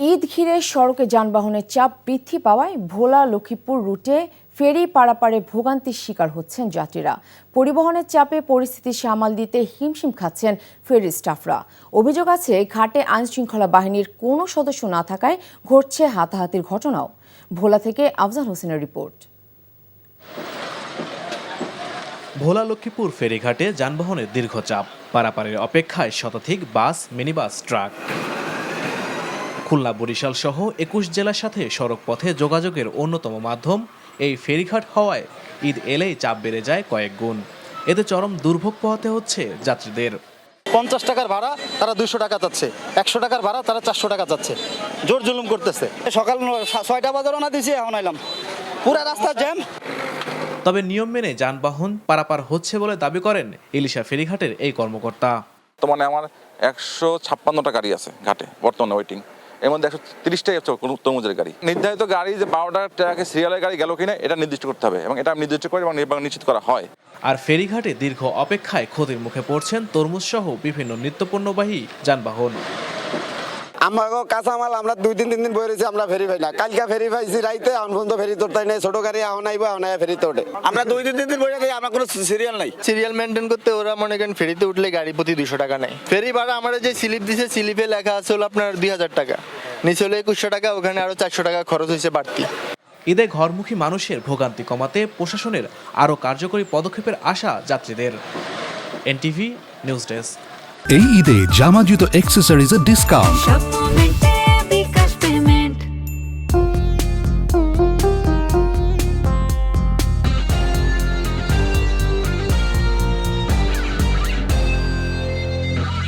ঈদ ঘিরে সড়কে যানবাহনের চাপ বৃদ্ধি পাওয়ায় ভোলা লক্ষ্মীপুর রুটে ফেরি পারাপারে ভোগান্তির শিকার হচ্ছেন যাত্রীরা। পরিবহনের চাপে পরিস্থিতি সামাল দিতে হিমশিম খাচ্ছেন ফেরি স্টাফরা। অভিযোগ আছে ঘাটে আইনশৃঙ্খলা বাহিনীর কোনো সদস্য না থাকায় ঘটছে হাতাহাতির ঘটনাও। ভোলা থেকে আফজাল হোসেনের রিপোর্ট। ভোলা লক্ষ্মীপুর ফেরিঘাটে যানবাহনের দীর্ঘ চাপ, পারাপারের অপেক্ষায় শতাধিক বাস, মিনিবাস, ট্রাক। খুলনা, বরিশাল সহ ২১ জেলার সাথে সড়ক পথে যোগাযোগের অন্যতম মাধ্যম এই ফেরিঘাট হওয়ায় ঈদ এলেই চাপ বেড়ে যায় কয়েক গুণ। এতে চরম দুর্ভোগ পোহাতে হচ্ছে যাত্রীদের। 50 টাকার ভাড়া তারা 200 টাকা চাচ্ছে, 100 টাকার ভাড়া তারা 400 টাকা চাচ্ছে। জোর জুলুম করতেছে। সকাল 6টা বাজে রওনা দিয়েছি, এখন আইলাম, পুরা রাস্তা জ্যাম। তবে নিয়ম মেনে যানবাহন পারাপার হচ্ছে বলে দাবি করেন ইলিশা ফেরিঘাটের এই কর্মকর্তা। বর্তমানে আমার 156টা গাড়ি আছে ঘাটে বর্তমানে ওয়েটিং। এর মধ্যে 130টাই হচ্ছে তরমুজের গাড়ি। নির্ধারিত গাড়ি যে 12টা ট্রাকে সিরিয়ালের গাড়ি গেল কিনা এটা নির্দিষ্ট করতে হবে এবং এটা নির্দিষ্ট করে এবং নিশ্চিত করা হয়। আর ফেরিঘাটে দীর্ঘ অপেক্ষায় ক্ষতির মুখে পড়ছেন তরমুজ সহ বিভিন্ন নিত্যপণ্যবাহী যানবাহন। আমাকে কাঁচামাল আমরা 2-3 দিন বই রয়েছি, আমরা ফেরি পাই না। কালকে ফেরি পাইছি রাইতে, এখন পর্যন্ত ফেরি তোরতাই নেই। ছোট গাড়ি এখন আইবো, এখন ফেরি তোটে। আমরা 2-3 দিন বই রাখি, আমরা কোনো সিরিয়াল নাই। সিরিয়াল মেনটেন করতে ওরা মনে করেন ফেরিতে উঠলে গাড়ি প্রতি 200 টাকা নেয়। ফেরি ভাড়া আমরা যে স্লিপ দিছে, স্লিপে লেখা আছে হলো আপনার 2000 টাকা, নিচে হলো 2100 টাকা, ওখানে আরো 400 টাকা খরচ হয়েছে বাড়তি। ঈদে ঘরমুখী মানুষের ভোগান্তি কমাতে প্রশাসনের আরও কার্যকরী পদক্ষেপের আশা যাত্রীদের। NTV news desk. এই ঈদে জামা জুতো অ্যাক্সেসরিজের ডিসকাউন্ট।